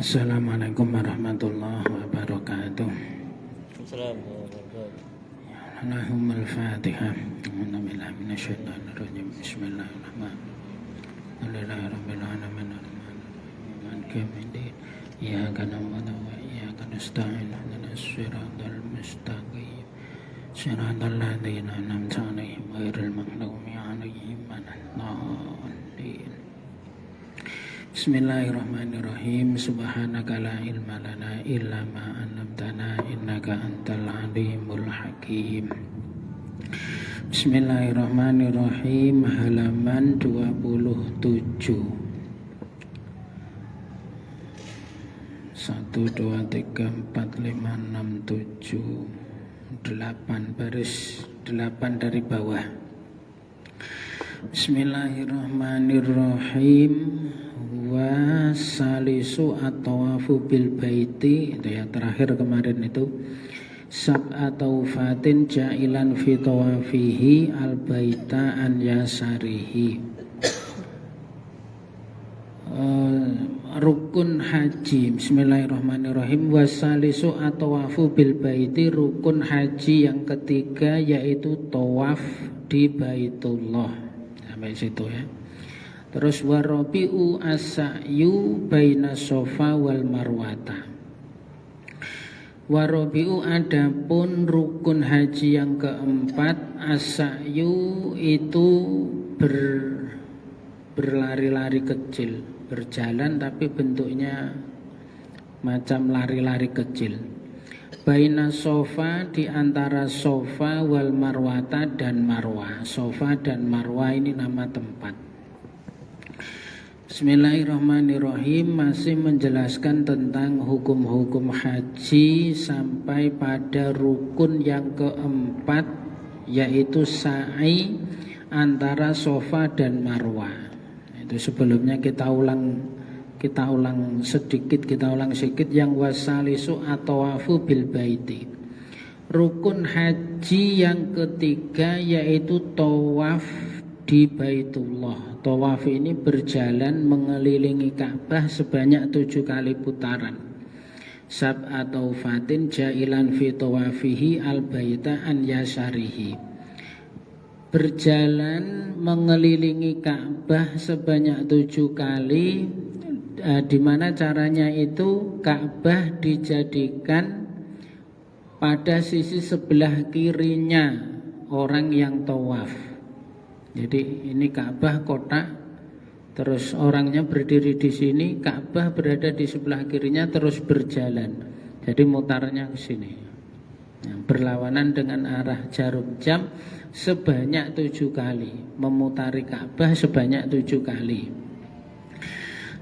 Assalamualaikum warahmatullahi wabarakatuh. Assalamualaikum. Allahumma al-Fatihah. A'udzubillahi minasyaitonir rajim. Bismillahirrahmanirrahim. Alhamdulillahi rabbil alamin arrahmanirrahim maliki yaumiddin. Iyyaka na'budu wa iyyaka nasta'in. Ihdinas siratal mustaqim. Siratal ladzina an'amta 'alaihim ghairil maghdubi 'alaihim waladdallin. Bismillahirrahmanirrahim. Subhanaka la ilma lana illa ma 'allamtana innaka antal alimul hakim. Bismillahirrahmanirrahim. Halaman 27. 1 2 3 4 5 6 7 8 baris 8 dari bawah. Bismillahirrahmanirrahim. Wa salisu at-tawafu bil baiti, itu yang terakhir kemarin itu. Sab'atau fatin ja'ilan fi tawafihi al baita an yasarihi. Rukun haji. Bismillahirrahmanirrahim. Wa salisu at-tawafu bil baiti, rukun haji yang ketiga yaitu tawaf di Baitullah. Sampai situ ya. Terus warabi'u as-sa'yu baina sofa wal marwata. Warabi'u adapun rukun haji yang keempat, as-sa'yu itu berlari-lari kecil, berjalan tapi bentuknya macam lari-lari kecil. Baina sofa, di antara sofa wal marwata dan marwah. Sofa dan marwah ini nama tempat. Bismillahirrahmanirrahim. Masih menjelaskan tentang hukum-hukum haji sampai pada rukun yang keempat, yaitu sa'i antara sofa dan marwah. Itu sebelumnya kita ulang sedikit yang wasalisu at-tawafu bil baiti. Rukun haji yang ketiga yaitu tawaf di Baitullah. Tawaf ini berjalan mengelilingi Ka'bah sebanyak 7 kali putaran. Sab'atau fatin ja'ilan fi tawafihi al baita an yasarihi. Berjalan mengelilingi Ka'bah sebanyak 7 kali. Di mana caranya itu Ka'bah dijadikan pada sisi sebelah kirinya orang yang tawaf. Jadi ini Ka'bah kotak, terus orangnya berdiri di sini, Ka'bah berada di sebelah kirinya terus berjalan. Jadi mutarnya ke sini. Nah, berlawanan dengan arah jarum jam sebanyak 7 kali, memutari Ka'bah sebanyak 7 kali.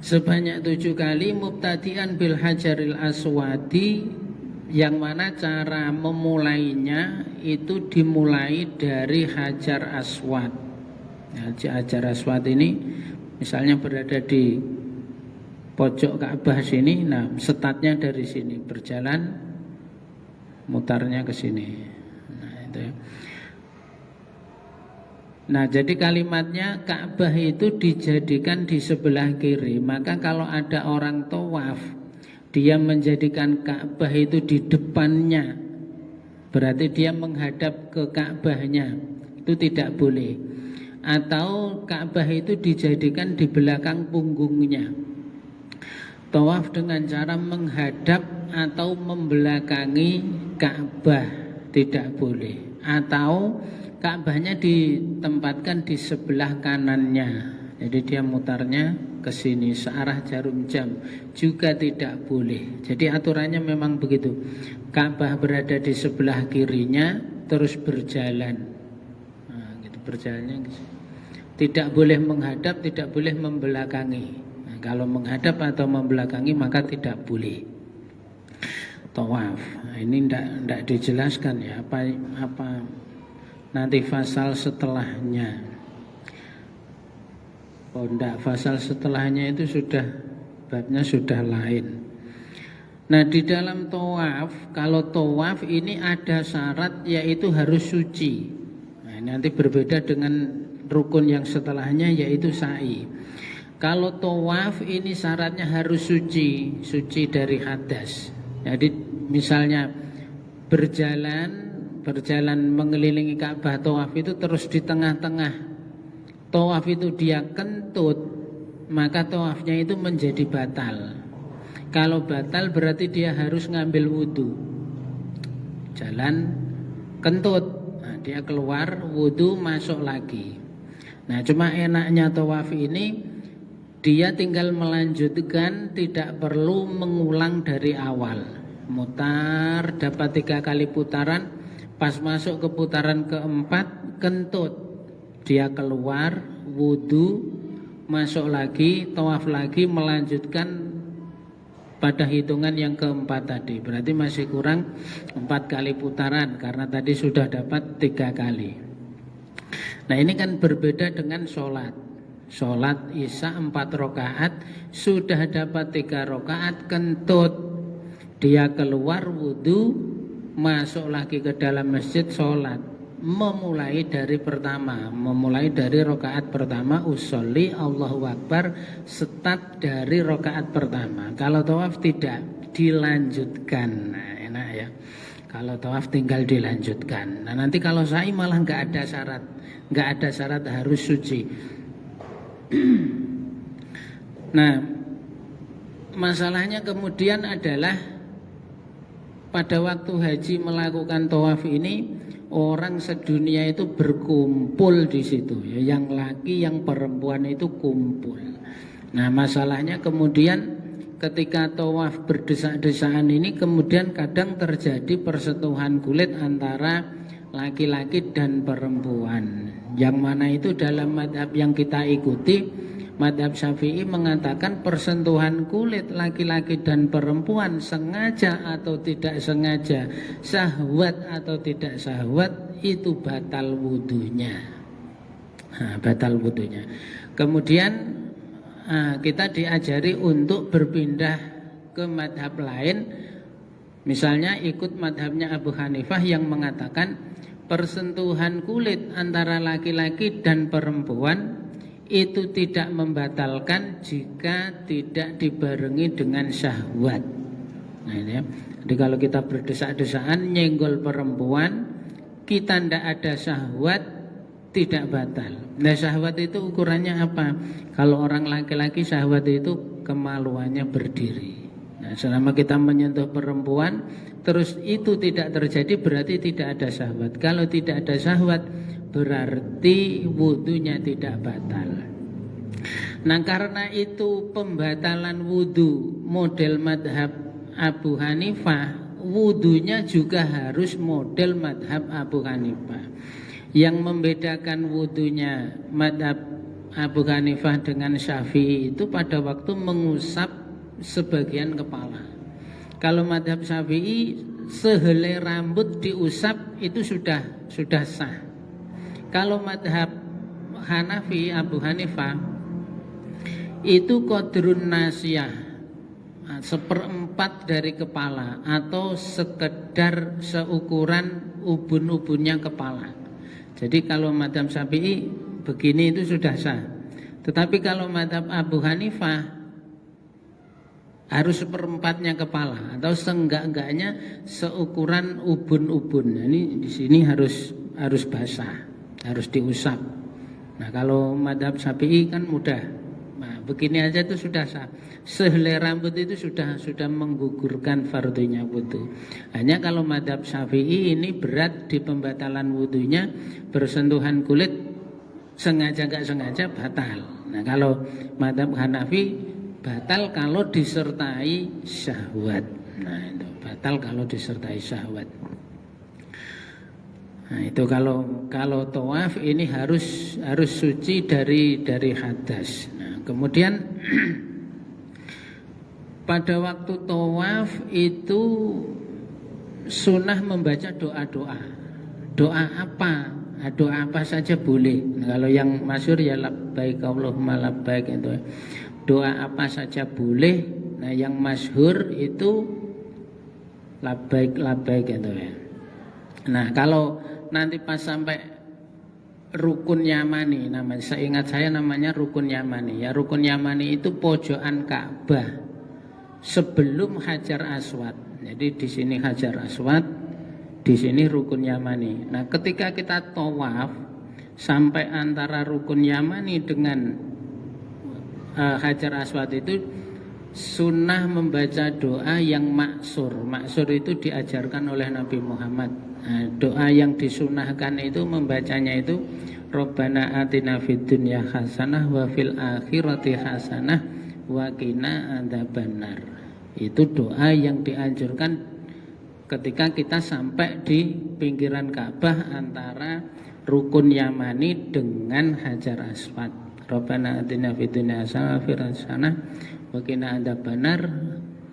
Sebanyak 7 kali mubtadi'an bil hajaril aswadi, yang mana cara memulainya itu dimulai dari hajar aswad. Hajar aswad ini misalnya berada di pojok Ka'bah sini, nah startnya dari sini, berjalan mutarnya ke sini. Nah, itu. Nah, jadi kalimatnya Ka'bah itu dijadikan di sebelah kiri. Maka kalau ada orang tawaf, dia menjadikan Ka'bah itu di depannya, berarti dia menghadap ke Ka'bahnya. Itu tidak boleh. Atau Ka'bah itu dijadikan di belakang punggungnya. Tawaf dengan cara menghadap atau membelakangi Ka'bah tidak boleh. Atau Ka'bahnya ditempatkan di sebelah kanannya, jadi dia mutarnya ke sini searah jarum jam, juga tidak boleh. Jadi aturannya memang begitu. Ka'bah berada di sebelah kirinya terus berjalan. Nah, gitu berjalannya gitu. Tidak boleh menghadap, tidak boleh membelakangi. Nah, kalau menghadap atau membelakangi maka tidak boleh tawaf. Nah, ini tidak dijelaskan ya apa nanti fasal setelahnya. Oh, tidak, fasal setelahnya itu sudah babnya sudah lain. Nah, di dalam tawaf, kalau tawaf ini ada syarat yaitu harus suci. Nah, nanti berbeda dengan rukun yang setelahnya yaitu sa'i. Kalau tawaf ini syaratnya harus suci, suci dari hadas. Jadi misalnya berjalan mengelilingi Ka'bah, tawaf itu terus di tengah-tengah tawaf itu dia kentut, maka tawafnya itu menjadi batal. Kalau batal berarti dia harus ngambil wudhu. Jalan kentut, nah, dia keluar wudhu masuk lagi. Nah cuma enaknya tawaf ini dia tinggal melanjutkan, tidak perlu mengulang dari awal. Mutar, dapat 3 kali putaran, pas masuk ke putaran keempat kentut, dia keluar wudhu masuk lagi, tawaf lagi, melanjutkan pada hitungan yang keempat tadi. Berarti masih kurang 4 kali putaran, karena tadi sudah dapat 3 kali. Nah ini kan berbeda dengan sholat. Sholat isya 4 rakaat, sudah dapat 3 rakaat kentut, dia keluar wudhu masuk lagi ke dalam masjid sholat. Memulai dari pertama, memulai dari rakaat pertama, usolli Allahu Akbar, start dari rakaat pertama. Kalau tawaf tidak, dilanjutkan. Nah, enak ya. Kalau tawaf tinggal dilanjutkan. Nah nanti kalau sa'i malah nggak ada syarat, nggak ada syarat harus suci. Nah masalahnya kemudian adalah pada waktu haji melakukan tawaf ini, orang sedunia itu berkumpul di situ, ya, yang laki yang perempuan itu kumpul. Nah masalahnya kemudian ketika tawaf berdesak-desakan ini, kemudian kadang terjadi persentuhan kulit antara laki-laki dan perempuan. Yang mana itu dalam madhab yang kita ikuti, madhab Syafi'i mengatakan persentuhan kulit laki-laki dan perempuan sengaja atau tidak sengaja, syahwat atau tidak syahwat, itu batal wudunya. Nah, batal wudunya. Kemudian kita diajari untuk berpindah ke madhab lain. Misalnya ikut madhabnya Abu Hanifah yang mengatakan persentuhan kulit antara laki-laki dan perempuan itu tidak membatalkan jika tidak dibarengi dengan syahwat. Nah ini ya. Jadi kalau kita berdesak-desakan nyenggol perempuan, kita tidak ada syahwat, tidak batal. Nah syahwat itu ukurannya apa? Kalau orang laki-laki syahwat itu kemaluannya berdiri. Nah selama kita menyentuh perempuan terus itu tidak terjadi, berarti tidak ada syahwat. Kalau tidak ada syahwat berarti wudunya tidak batal. Nah karena itu pembatalan wudu model madhab Abu Hanifah, wudunya juga harus model madhab Abu Hanifah. Yang membedakan wudunya madhab Abu Hanifah dengan Syafi'i itu pada waktu mengusap sebagian kepala. Kalau madhab Syafi'i sehelai rambut diusap itu sudah sah. Kalau madhab Hanafi Abu Hanifah itu qadrun nasiyah, 1/4 dari kepala atau sekedar seukuran ubun-ubunnya kepala. Jadi kalau madhab Syafi'i begini itu sudah sah. Tetapi kalau madhab Abu Hanifah harus 1/4-nya kepala atau seenggak-enggaknya seukuran ubun-ubun. Nah, ini di sini harus basah, harus diusap. Nah, kalau madhab Syafi'i kan mudah. Nah, begini aja itu sudah sah. Sehelai rambut itu sudah menggugurkan fardhunya wudu. Hanya kalau madhab Syafi'i ini berat di pembatalan wudunya, bersentuhan kulit sengaja enggak sengaja batal. Nah, kalau madhab Hanafi batal kalau disertai syahwat. Nah, itu batal kalau disertai syahwat. Nah, itu kalau tawaf ini harus suci dari hadas. Nah, kemudian pada waktu tawaf itu sunnah membaca doa-doa. Doa apa? Doa apa saja boleh. Nah, kalau yang masyhur ya labbaik Allahumma labbaik itu. Doa apa saja boleh. Nah yang masyhur itu labbaik gitu ya. Nah kalau nanti pas sampai Rukun Yamani namanya. Seingat saya namanya Rukun Yamani. Ya, Rukun Yamani itu pojokan Ka'bah sebelum Hajar Aswad. Jadi di sini Hajar Aswad, di sini Rukun Yamani. Nah, ketika kita tawaf sampai antara Rukun Yamani dengan Hajar Aswad itu sunnah membaca doa yang maksur. Maksur itu diajarkan oleh Nabi Muhammad. Nah, doa yang disunahkan itu membacanya itu Rabbana atina fid dunya hasanah wa fil akhirati hasanah wa qina adzabannar. Itu doa yang dianjurkan ketika kita sampai di pinggiran Ka'bah antara Rukun Yamani dengan Hajar Aswad. Rabbana atina fid dunya hasanah wa fil hasanah wa qina adzabannar.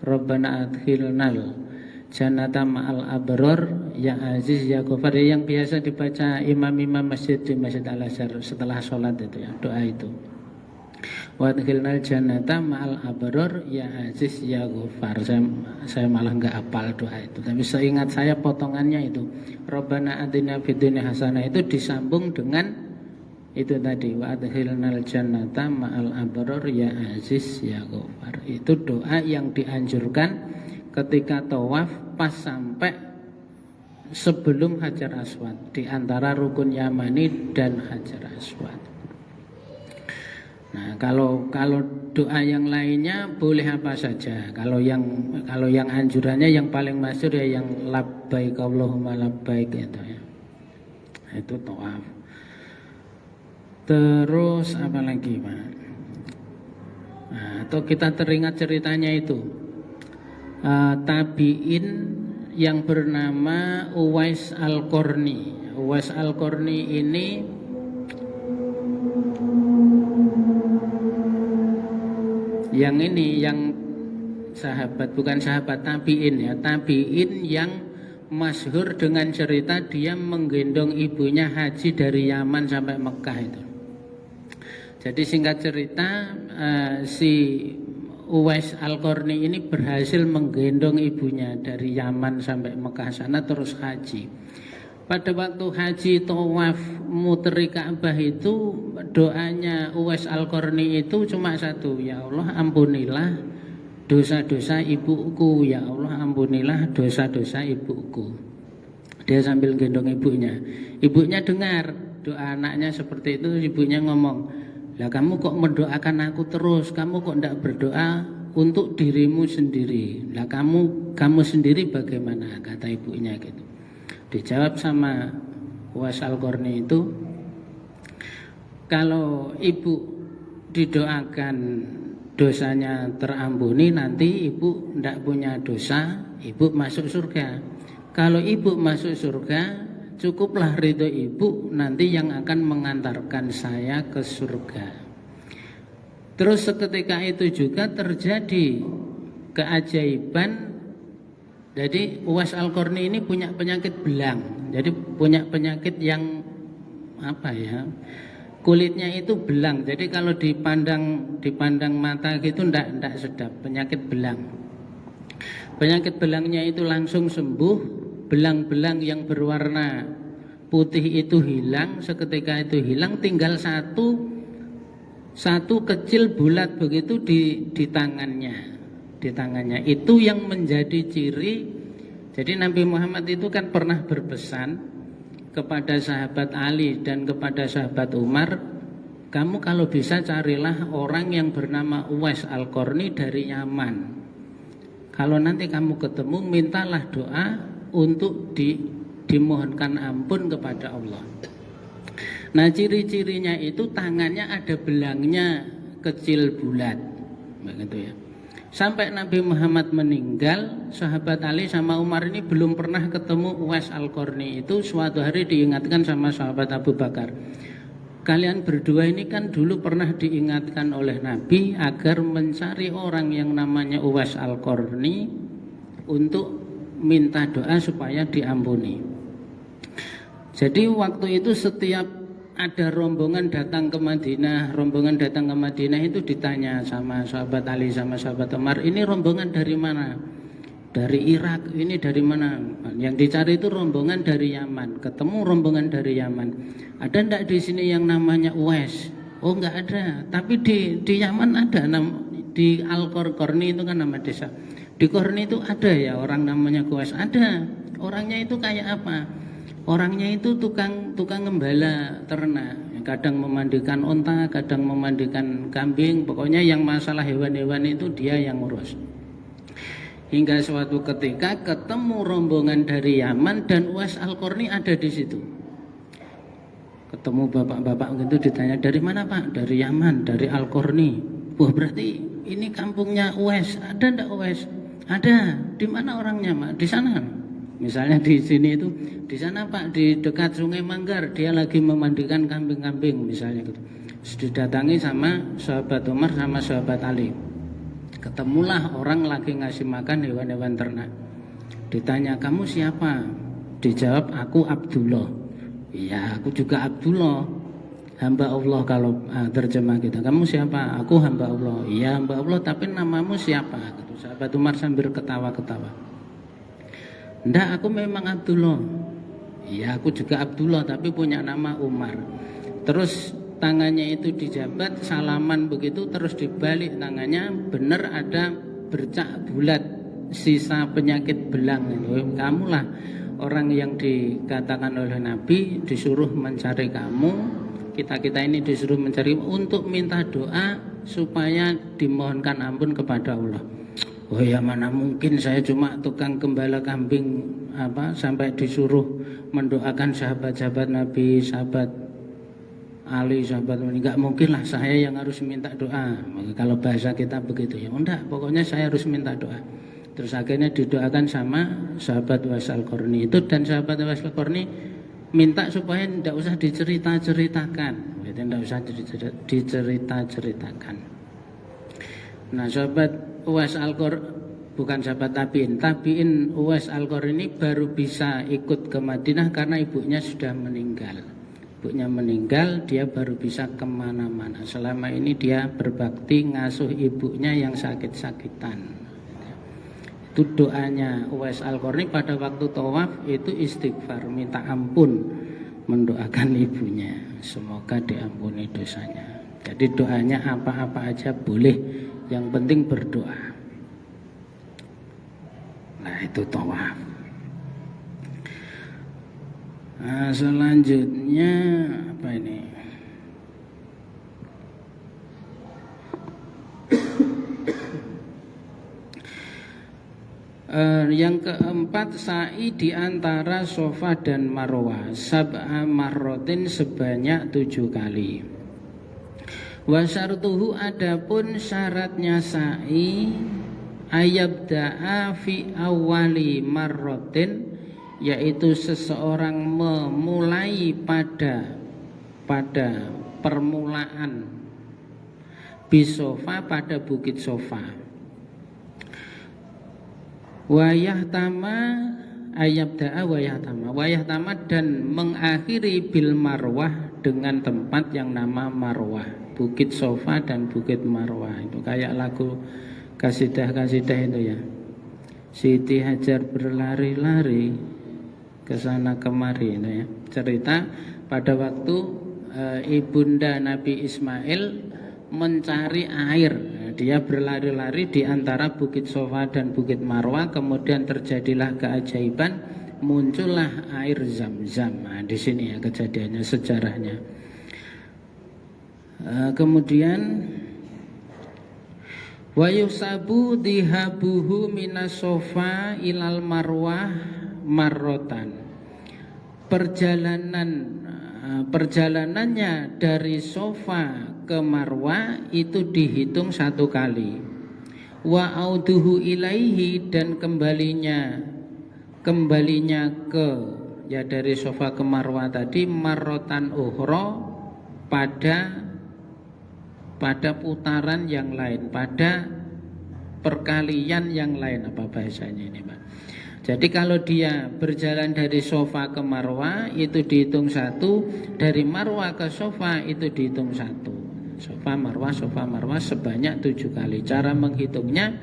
Rabbana adkhilnal Jannata ma'al abror ya aziz ya ghafar, yang biasa dibaca imam-imam masjid di Masjid Al-Azhar setelah sholat itu ya, doa itu. Wa adkhilnal jannata ma'al abror ya aziz ya ghafar. Saya malah enggak hafal doa itu, tapi seingat saya potongannya itu Rabbana atina fid dunya hasanah itu disambung dengan itu tadi wa adkhilnal jannata ma'al abror ya aziz ya ghafar. Itu doa yang dianjurkan ketika tawaf pas sampai sebelum Hajar Aswad, di antara Rukun Yamani dan Hajar Aswad. Nah, kalau doa yang lainnya boleh apa saja. Kalau yang anjurannya yang paling masyhur ya yang labbaik Allahumma labbaik itu ya. Nah, itu tawaf. Terus apa lagi, Pak? Nah, atau kita teringat ceritanya itu. Tabi'in yang bernama Uwais Al-Qarni. Uwais Al-Qarni ini yang sahabat, bukan sahabat, tabi'in ya. Tabi'in yang masyhur dengan cerita dia menggendong ibunya haji dari Yaman sampai Mekah itu. Jadi singkat cerita si Uwais Al-Qarni ini berhasil menggendong ibunya dari Yaman sampai Mekah sana terus haji. Pada waktu haji tawaf muteri Ka'bah itu doanya Uwais Al-Qarni itu cuma satu, ya Allah ampunilah dosa-dosa ibuku, ya Allah ampunilah dosa-dosa ibuku. Dia sambil gendong ibunya. Ibunya dengar doa anaknya seperti itu, ibunya ngomong, "Lah kamu kok mendoakan aku terus? Kamu kok tidak berdoa untuk dirimu sendiri? Lah kamu sendiri bagaimana?" kata ibunya gitu. Dijawab sama Uwais Al-Qarni itu, kalau ibu didoakan dosanya terampuni, nanti ibu tidak punya dosa, ibu masuk surga. Kalau ibu masuk surga, cukuplah ridho ibu nanti yang akan mengantarkan saya ke surga. Terus seketika itu juga terjadi keajaiban. Jadi Uwais Al-Qarni ini punya penyakit belang. Jadi punya penyakit yang apa ya? Kulitnya itu belang. Jadi kalau dipandang mata gitu ndak sedap, penyakit belang. Penyakit belangnya itu langsung sembuh. Belang-belang yang berwarna putih itu hilang, seketika itu hilang, tinggal satu kecil bulat begitu di tangannya. Di tangannya itu yang menjadi ciri. Jadi Nabi Muhammad itu kan pernah berpesan kepada sahabat Ali dan kepada sahabat Umar, kamu kalau bisa carilah orang yang bernama Uwais Al-Qarni dari Yaman. Kalau nanti kamu ketemu, mintalah doa untuk dimohonkan ampun kepada Allah. Nah, ciri-cirinya itu tangannya ada belangnya kecil bulat, begitu ya. Sampai Nabi Muhammad meninggal, sahabat Ali sama Umar ini belum pernah ketemu Uwais Al-Qarni itu. Suatu hari diingatkan sama sahabat Abu Bakar, kalian berdua ini kan dulu pernah diingatkan oleh Nabi agar mencari orang yang namanya Uwais Al-Qarni untuk minta doa supaya diampuni. Jadi waktu itu setiap ada rombongan datang ke Madinah itu ditanya sama sahabat Ali sama sahabat Umar, ini rombongan dari mana? dari Irak, ini dari mana? Yang dicari itu rombongan dari Yaman. Ketemu rombongan dari Yaman. Ada enggak di sini yang namanya Uwais? Oh, enggak ada. Tapi di Yaman ada, di Al-Qarni itu kan nama desa. Di Qarni itu ada ya orang namanya Uwais. Ada. Orangnya itu kayak apa? Orangnya itu tukang gembala ternak. Kadang memandikan onta, kadang memandikan kambing. Pokoknya yang masalah hewan-hewan itu dia yang ngurus. Hingga suatu ketika ketemu rombongan dari Yaman dan Uwais Al-Qarni ada di situ. Ketemu bapak-bapak gitu ditanya, dari mana Pak? Dari Yaman, dari Al-Qarni. Wah, berarti ini kampungnya Uwais. Ada enggak Uwais? Ada. Di mana orangnya, Pak? Di sana. Misalnya di sini itu, di sana Pak, di dekat Sungai Manggar, dia lagi memandikan kambing-kambing misalnya gitu. Didatangi sama sahabat Umar sama sahabat Ali. Ketemulah orang lagi ngasih makan hewan-hewan ternak. Ditanya, kamu siapa? Dijawab, aku Abdullah. Iya, aku juga Abdullah, hamba Allah kalau terjemah kita. Kamu siapa? Aku hamba Allah. Iya, hamba Allah, tapi namamu siapa? Gitu. Sahabat Umar sambil ketawa-ketawa. Enggak, aku memang Abdullah. Iya, aku juga Abdullah, tapi punya nama Umar. Terus tangannya itu dijabat, salaman begitu, terus dibalik tangannya, benar ada bercak bulat sisa penyakit belang. Kamulah orang yang dikatakan oleh Nabi disuruh mencari kamu, kita ini disuruh mencari untuk minta doa supaya dimohonkan ampun kepada Allah. Oh ya, mana mungkin saya cuma tukang gembala kambing sampai disuruh mendoakan sahabat-sahabat Nabi, sahabat Ali, sahabat ini, enggak mungkin lah saya yang harus minta doa. Kalau bahasa kita begitu ya, enggak, pokoknya saya harus minta doa. Terus akhirnya didoakan sama sahabat Uwais Al-Qarni itu, dan sahabat Uwais Al-Qarni minta supaya tidak usah dicerita-ceritakan, tidak usah dicerita-ceritakan. Nah, sahabat Uwais Al-Qarni, bukan sahabat tabiin Uwais Al-Qarni ini baru bisa ikut ke Madinah karena ibunya sudah meninggal. Ibunya meninggal, dia baru bisa kemana-mana. Selama ini dia berbakti ngasuh ibunya yang sakit-sakitan. Itu doanya Uwais Al-Qarni pada waktu tawaf itu istighfar, minta ampun, mendoakan ibunya, semoga diampuni dosanya. Jadi doanya apa-apa aja boleh, yang penting berdoa. Nah, itu tawaf. Nah, selanjutnya apa ini? Yang keempat, sa'i di antara Safa dan Marwah sab'a marrotin, sebanyak 7 kali. Wa syartuhu, adapun syaratnya sa'i, ayabda'a fi awali marrotin, yaitu seseorang memulai pada permulaan bisofa, pada bukit Sofa. Wayahtama dan mengakhiri bil Marwah, dengan tempat yang nama Marwah, bukit Sofa dan bukit Marwah. Itu kayak lagu kasidah-kasidah itu ya. Siti Hajar berlari-lari ke sana kemari itu ya. Cerita pada waktu ibunda Nabi Ismail mencari air. Dia berlari-lari di antara bukit Sofa dan bukit Marwah, kemudian terjadilah keajaiban, muncullah air Zam-Zam. Nah, di sini ya kejadiannya, sejarahnya. Kemudian wa yusabu dihabuhu minas Sofa ilal Marwah marrotan. Perjalanannya dari Sofa ke Marwah itu dihitung 1 kali. Wa auduhu ilaihi, dan kembalinya ke ya dari Sofa ke Marwah tadi marrotan ukhra, pada putaran yang lain, pada perkalian yang lain. Apa bahasanya ini, Pak? Jadi kalau dia berjalan dari Sofa ke Marwah itu dihitung 1, dari Marwah ke Sofa itu dihitung 1. Sofa Marwah sebanyak 7 kali. Cara menghitungnya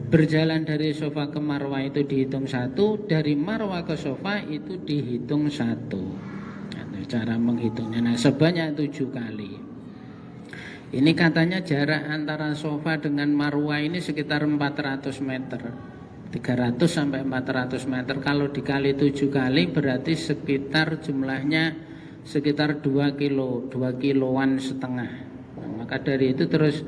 Berjalan dari Sofa ke Marwah itu dihitung 1, dari Marwah ke Sofa itu dihitung 1. Nah, cara menghitungnya. Nah, sebanyak 7 kali. Ini katanya jarak antara Sofa dengan Marwah ini sekitar 400 meter. 300 sampai 400 meter. Kalau dikali 7 kali berarti sekitar jumlahnya sekitar 2 kilo, 2 kiloan setengah. Nah, maka dari itu terus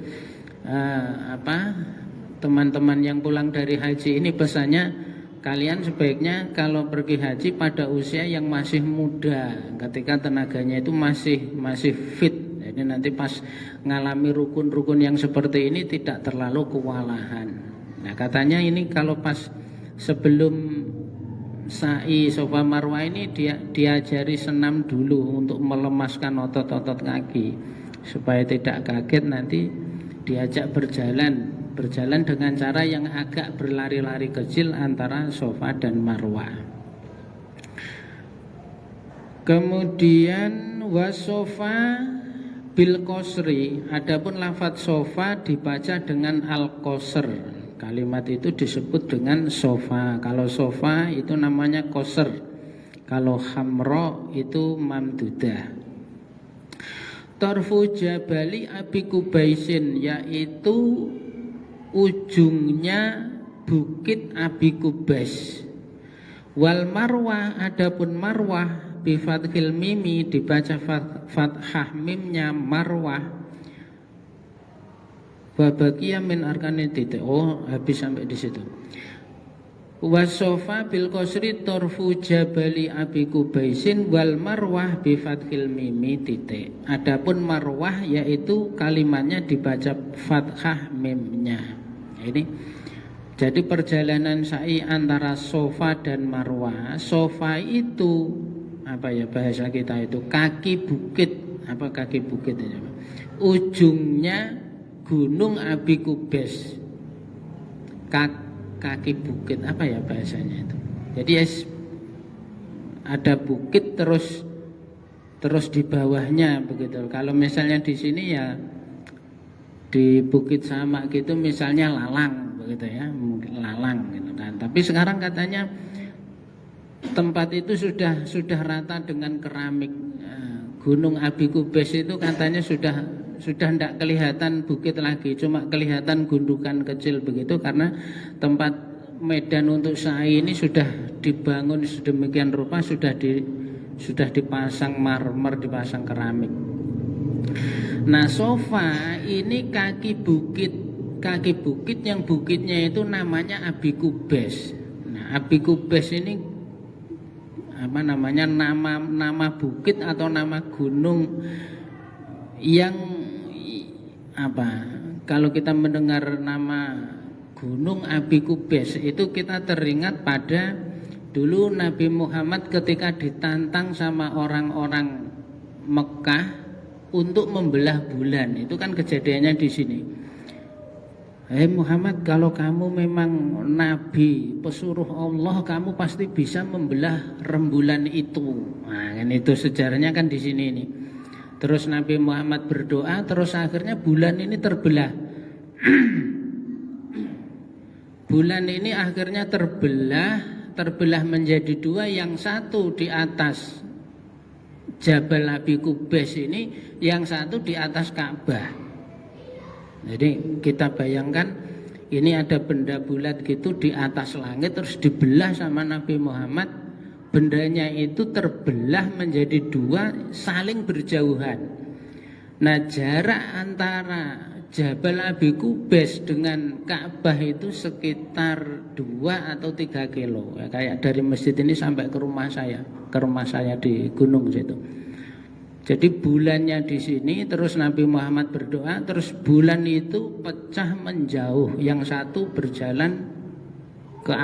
teman-teman yang pulang dari haji ini pesannya, kalian sebaiknya kalau pergi haji pada usia yang masih muda, ketika tenaganya itu masih fit. Jadi nanti pas ngalami rukun-rukun yang seperti ini tidak terlalu kewalahan. Nah, katanya ini kalau pas sebelum sa'i Sofa Marwah ini diajari senam dulu untuk melemaskan otot-otot kaki supaya tidak kaget nanti diajak berjalan dengan cara yang agak berlari-lari kecil antara Sofa dan Marwah. Kemudian wasofa bil qasri, adapun lafadz sofa dibaca dengan al-qasr. Kalimat itu disebut dengan sofa. Kalau sofa itu namanya qasr. Kalau hamra itu mamdudah. Tarfu jabali Abi Kubaisin, yaitu ujungnya bukit Abi Kubais. Wal Marwah, adapun Marwah bi fathil mimi dibaca fathah mimnya Marwah. Babaqiya min arkanit titik. Oh, habis sampai di situ. Wasofa bil qasri tarfu jabali Abi Kubaisin wal Marwah bi fathil mimi titik. Adapun Marwah yaitu kalimatnya dibaca fathah mimnya. Ini jadi perjalanan sa'i antara Sofa dan Marwah. Sofa itu apa ya bahasa kita itu kaki bukit, apa kaki bukit ya, ujungnya Gunung Abi Kubais. Kaki bukit apa ya bahasanya itu. Jadi ada bukit terus di bawahnya begitu. Kalau misalnya di sini ya di Bukit Samak gitu misalnya Lalang begitu ya, mungkin Lalang gitu kan. Tapi sekarang katanya tempat itu sudah rata dengan keramik. Gunung Abi Kubais itu katanya sudah tidak kelihatan bukit lagi, cuma kelihatan gundukan kecil begitu karena tempat medan untuk sa'i ini sudah dibangun sedemikian rupa, sudah dipasang marmer, dipasang keramik. Nah, Sofa ini kaki bukit yang bukitnya itu namanya Abi Kubais. Nah, Abi Kubais ini apa namanya, nama bukit atau nama gunung yang apa, kalau kita mendengar nama Gunung Abi Kubais itu kita teringat pada dulu Nabi Muhammad ketika ditantang sama orang-orang Mekah untuk membelah bulan. Itu kan kejadiannya di sini. Hei Muhammad, kalau kamu memang nabi pesuruh Allah, kamu pasti bisa membelah rembulan itu. Nah, kan itu sejarahnya kan di sini ini. Terus Nabi Muhammad berdoa, terus akhirnya bulan ini terbelah. Bulan ini akhirnya terbelah menjadi dua, yang satu di atas Jabal Abi Kubais ini, yang satu di atas Ka'bah. Jadi kita bayangkan ini ada benda bulat gitu di atas langit terus dibelah sama Nabi Muhammad. Bendanya itu terbelah menjadi dua, saling berjauhan. Nah, jarak antara Jabal Abi Kubais dengan Ka'bah itu sekitar 2 atau 3 kilo. Ya, kayak dari masjid ini sampai ke rumah saya di gunung situ. Jadi bulannya di sini, terus Nabi Muhammad berdoa, terus bulan itu pecah menjauh. Yang satu berjalan ke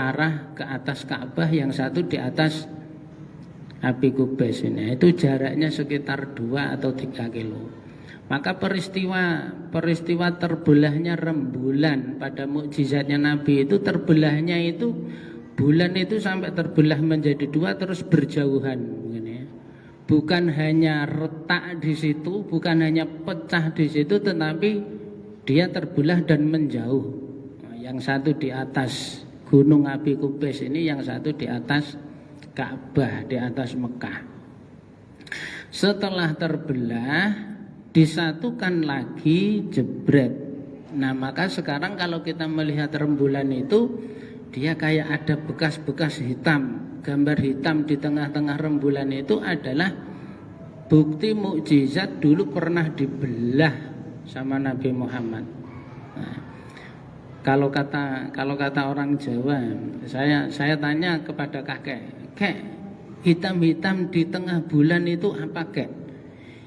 atas Ka'bah, yang satu di atas Abi Kubais ini. Itu jaraknya sekitar 2 atau 3 kilo. Maka peristiwa terbelahnya rembulan pada mukjizatnya Nabi itu, terbelahnya itu bulan itu sampai terbelah menjadi 2 terus berjauhan. Bukan hanya retak di situ, bukan hanya pecah di situ, tetapi dia terbelah dan menjauh. Yang satu di atas Gunung Abi Kubais ini, yang satu di atas Ka'bah, di atas Mekah. Setelah terbelah disatukan lagi, jebret. Nah, maka sekarang kalau kita melihat rembulan itu, dia kayak ada bekas-bekas hitam, gambar hitam di tengah-tengah rembulan itu adalah bukti mukjizat dulu pernah dibelah sama Nabi Muhammad. Nah, kalau kata orang Jawa, saya tanya kepada kakek, "Kek, hitam-hitam di tengah bulan itu apa, Kek?"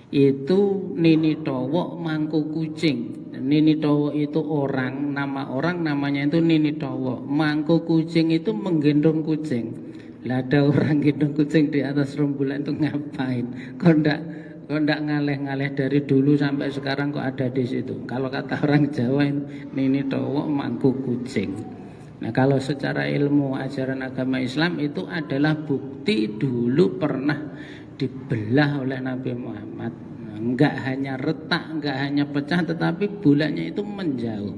Itu Nini Towo mangku kucing. Nini Towo itu orang, nama orang namanya itu Nini Towo. Mangku kucing itu menggendong kucing. Lah ada orang gendong kucing di atas rembulan itu ngapain? Kok ndak ngaleh-ngaleh dari dulu sampai sekarang kok ada di situ. Kalau kata orang Jawa itu Nini Towo mangku kucing. Nah, kalau secara ilmu ajaran agama Islam itu adalah bukti dulu pernah dibelah oleh Nabi Muhammad. Enggak hanya retak, enggak hanya pecah, tetapi bulannya itu menjauh.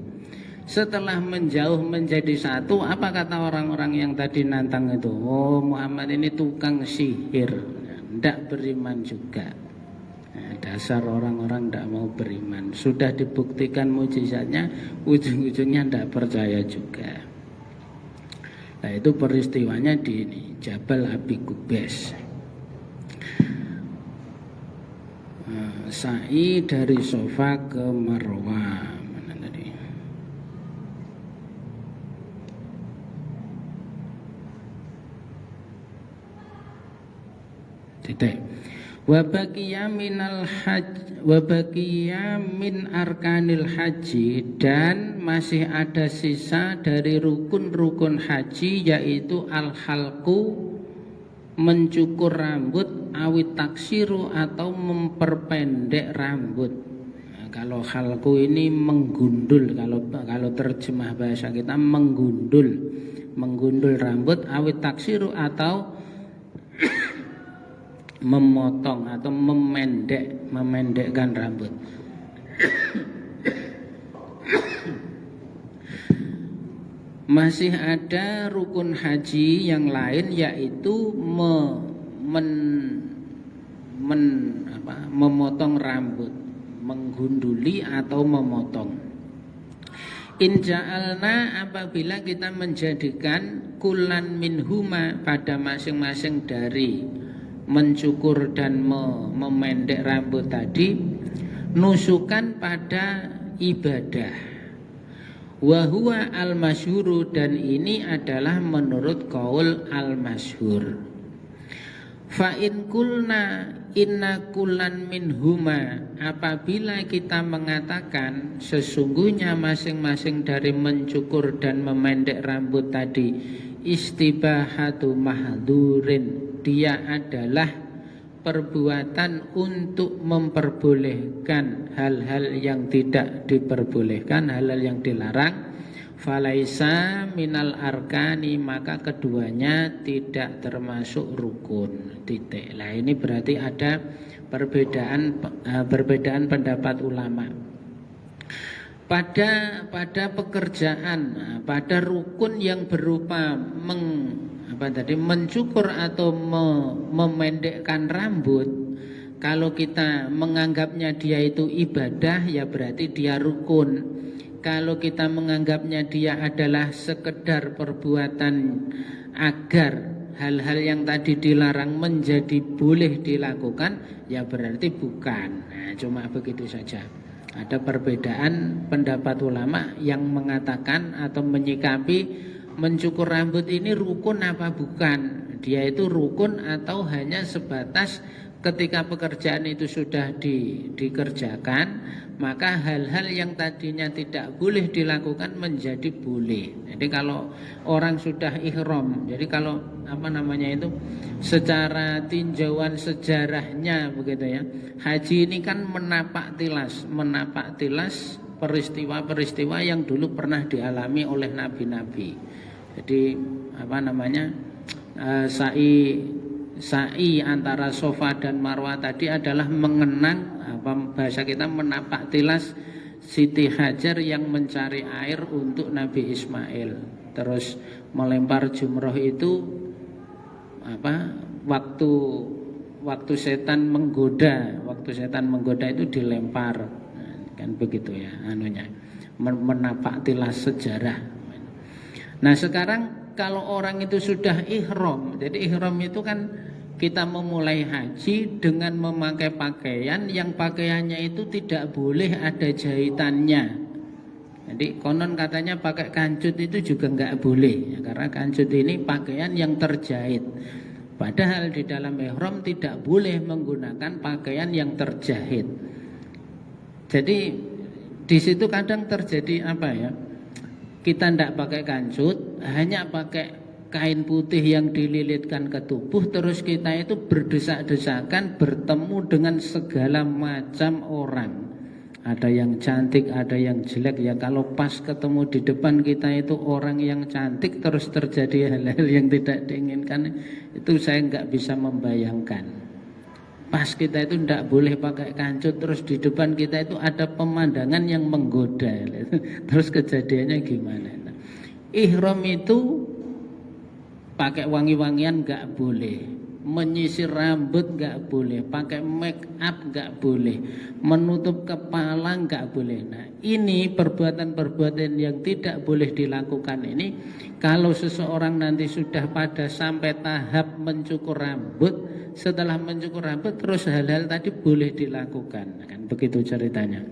Setelah menjauh menjadi satu, apa kata orang-orang yang tadi nantang itu? Oh, Muhammad ini tukang sihir, enggak beriman juga. Nah, dasar orang-orang enggak mau beriman. Sudah dibuktikan mukjizatnya, ujung-ujungnya enggak percaya juga. Nah, itu peristiwanya di ini, Jabal Abi Kubais. Sa'i dari Safa ke Marwah. Mana tadi? Titik. Wa baqiya minal hajj, wa baqiya min arkanil haji, dan masih ada sisa dari rukun-rukun haji, yaitu al-halqu, mencukur rambut, awit taksiru, atau memperpendek rambut. Nah, kalau halqu ini menggundul, kalau terjemah bahasa kita menggundul rambut, awit taksiru atau memotong atau memendekkan rambut. Masih ada rukun haji yang lain, yaitu memotong rambut, menggunduli atau memotong. In ja'alna, apabila kita menjadikan kulan minhuma, pada masing-masing dari mencukur dan memendek rambut tadi, nusukan pada ibadah. Wa huwa al-masyhuru, dan ini adalah menurut qaul al-masyhur. Fa in kulna inna kulan minhuma, apabila kita mengatakan sesungguhnya masing-masing dari mencukur dan memendek rambut tadi istibahatu mahdurin, dia adalah perbuatan untuk memperbolehkan hal-hal yang tidak diperbolehkan, hal-hal yang dilarang, falaisa minal arkani, maka keduanya tidak termasuk rukun. Titik. Nah, ini berarti ada perbedaan pendapat ulama. Pada pekerjaan, pada rukun yang berupa mencukur atau memendekkan rambut, kalau kita menganggapnya dia itu ibadah, ya berarti dia rukun. Kalau kita menganggapnya dia adalah sekedar perbuatan agar hal-hal yang tadi dilarang menjadi boleh dilakukan, ya berarti bukan. Nah, cuma begitu saja. Ada perbedaan pendapat ulama yang mengatakan atau menyikapi mencukur rambut ini rukun apa bukan. Dia itu rukun atau hanya sebatas ketika pekerjaan itu sudah dikerjakan, maka hal-hal yang tadinya tidak boleh dilakukan menjadi boleh. Jadi kalau orang sudah ihram, jadi kalau secara tinjauan sejarahnya begitu ya, haji ini kan menapak tilas peristiwa-peristiwa yang dulu pernah dialami oleh nabi-nabi. Jadi sa'i antara Safa dan Marwah tadi adalah mengenang, bahasa kita menapak tilas Siti Hajar yang mencari air untuk Nabi Ismail, terus melempar jumroh itu waktu setan menggoda itu dilempar. Kan begitu ya anunya, menapak tilas sejarah. Nah sekarang kalau orang itu sudah ihram, jadi ihram itu kan kita memulai haji dengan memakai pakaian yang pakaiannya itu tidak boleh ada jahitannya. Jadi konon katanya pakai kancut itu juga nggak boleh ya, karena kancut ini pakaian yang terjahit. Padahal di dalam ihram tidak boleh menggunakan pakaian yang terjahit. Jadi di situ kadang terjadi apa ya? Kita tidak pakai kancut, hanya pakai kain putih yang dililitkan ke tubuh, terus kita itu berdesak-desakan bertemu dengan segala macam orang. Ada yang cantik, ada yang jelek. Ya kalau pas ketemu di depan kita itu orang yang cantik, terus terjadi hal-hal yang tidak diinginkan, itu saya nggak bisa membayangkan. Pas kita itu tidak boleh pakai kancut, terus di depan kita itu ada pemandangan yang menggoda. Terus kejadiannya gimana? Nah, ihram itu pakai wangi-wangian nggak boleh, menyisir rambut nggak boleh, pakai make up nggak boleh, menutup kepala nggak boleh. Nah ini perbuatan-perbuatan yang tidak boleh dilakukan ini. Kalau seseorang nanti sudah pada sampai tahap mencukur rambut, setelah mencukur rambut terus hal-hal tadi boleh dilakukan, kan begitu ceritanya.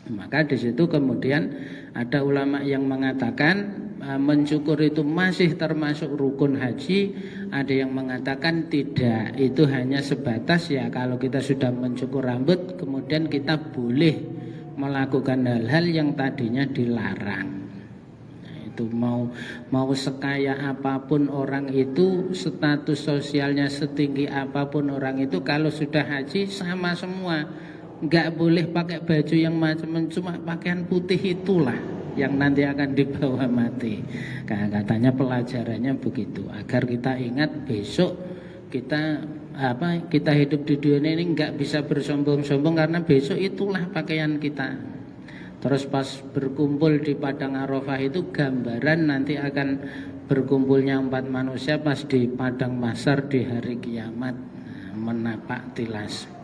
Maka di situ kemudian ada ulama yang mengatakan mencukur itu masih termasuk rukun haji, ada yang mengatakan tidak, itu hanya sebatas ya kalau kita sudah mencukur rambut kemudian kita boleh melakukan hal-hal yang tadinya dilarang. Itu mau sekaya apapun orang itu, status sosialnya setinggi apapun orang itu, kalau sudah haji sama semua. Nggak boleh pakai baju yang macam-macam, cuma pakaian putih itulah yang nanti akan dibawa mati. Katanya pelajarannya begitu, agar kita ingat besok kita hidup di dunia ini nggak bisa bersombong-sombong, karena besok itulah pakaian kita. Terus pas berkumpul di padang Arafah itu gambaran nanti akan berkumpulnya umat manusia pas di padang mahsyar di hari kiamat, menapak tilas.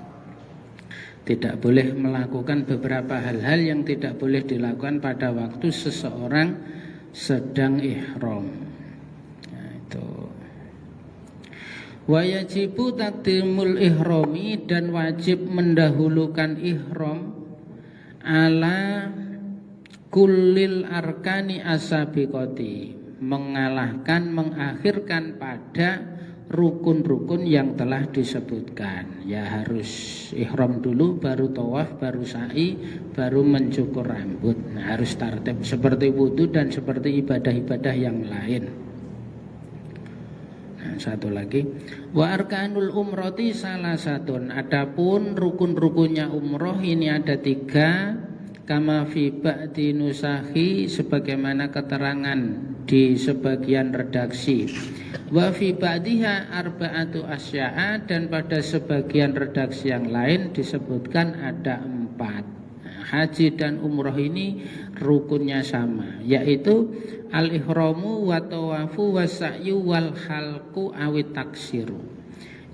Tidak boleh melakukan beberapa hal-hal yang tidak boleh dilakukan pada waktu seseorang sedang ihram. Nah, itu. Wa yajibu taqdimul ihrami, dan wajib mendahulukan ihram ala kullil arkani asabiqati, mengakhirkan pada rukun-rukun yang telah disebutkan. Ya harus ihram dulu, baru tawaf, baru sa'i, baru mencukur rambut. Nah, harus tartib seperti wudu dan seperti ibadah-ibadah yang lain. Nah, satu lagi, wa arkanul umroti salah satun. Adapun rukun-rukunnya umroh ini ada 3, kama fi ba'di nusahi, sebagaimana keterangan di sebagian redaksi. Wa fi ba'diha arba'atu asya'a, dan pada sebagian redaksi yang lain disebutkan ada 4. Haji dan umroh ini rukunnya sama, yaitu al-ihramu wa tawafu wa sa'yu wal halqu awit taksiru,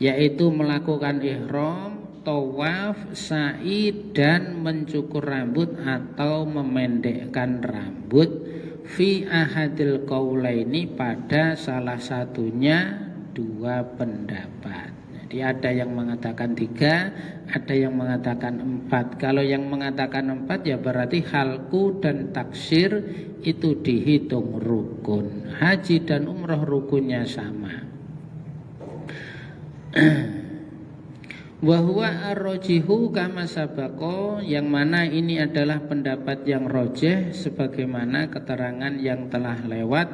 yaitu melakukan ihram, tawaf, sa'i, dan mencukur rambut atau memendekkan rambut. Fi ahadil qaulaini, pada salah satunya 2 pendapat. Jadi ada yang mengatakan 3, ada yang mengatakan 4. Kalau yang mengatakan 4 ya berarti halku dan taksir itu dihitung rukun. Haji dan umroh rukunnya sama. Wa huwa ar-rajihu kama sabaqo, yang mana ini adalah pendapat yang rojeh sebagaimana keterangan yang telah lewat,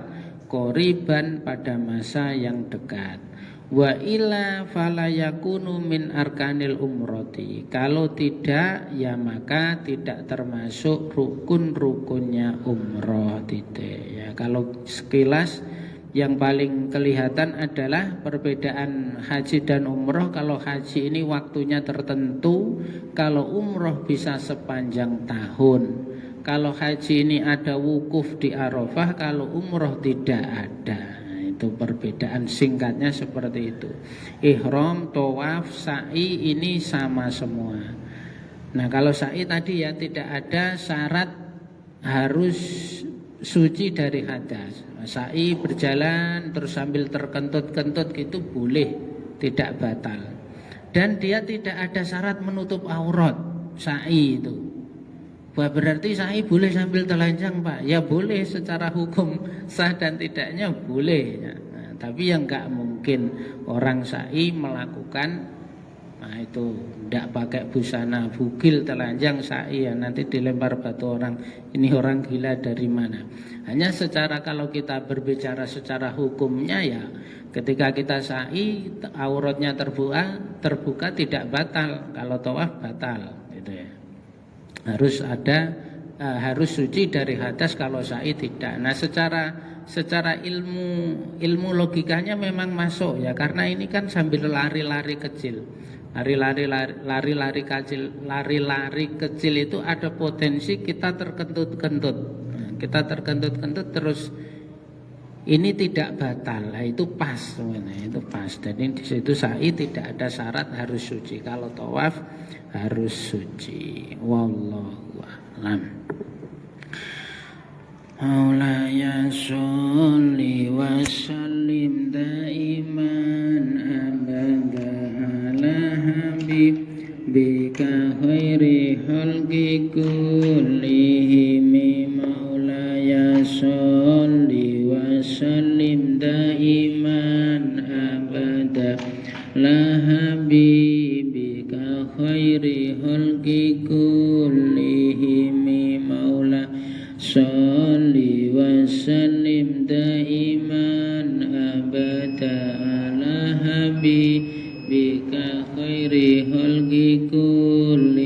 qoriban pada masa yang dekat. Wa illa fala yakunu min arkanil umroti, kalau tidak ya maka tidak termasuk rukun-rukunnya umroh. Ya, kalau sekilas Yang paling kelihatan adalah perbedaan haji dan umroh. Kalau haji ini waktunya tertentu, kalau umroh bisa sepanjang tahun. Kalau haji ini ada wukuf di Arafah, kalau umroh tidak ada. Itu perbedaan singkatnya seperti itu. Ihram, tawaf, sa'i ini sama semua. Nah kalau sa'i tadi ya tidak ada syarat harus suci dari hadas. Sa'i berjalan terus sambil terkentut-kentut gitu boleh, tidak batal. Dan dia tidak ada syarat menutup aurat sa'i itu. Berarti sa'i boleh sambil telanjang Pak? Ya boleh, secara hukum sah dan tidaknya boleh ya. Nah, tapi yang enggak mungkin orang sa'i melakukan, nah itu tidak pakai busana bugil telanjang sa'i ya, nanti dilempar batu orang, ini orang gila dari mana. Hanya secara, kalau kita berbicara secara hukumnya ya, ketika kita sa'i auratnya terbuka tidak batal, kalau tawaf batal gitu ya. Harus suci dari hadas, kalau sa'i tidak. Nah secara ilmu logikanya memang masuk ya, karena ini kan sambil lari-lari kecil. Lari-lari kecil itu ada potensi kita terkentut-kentut. Nah, kita terkentut-kentut terus ini tidak batal. Nah, itu pas sebenarnya, itu pas. Jadi di situ sa'i tidak ada syarat harus suci. Kalau tawaf harus suci. Wallahu a'lam. Maulaya sholli wa sallim daiman abada ala habibika khairi khalqi kullihim. Maulaya sholli wa sallim daiman abada la habibika khairi khalqi kullihim. Maula sholli wa sallim daiman abada ala habibika khairi khalqi kullihim.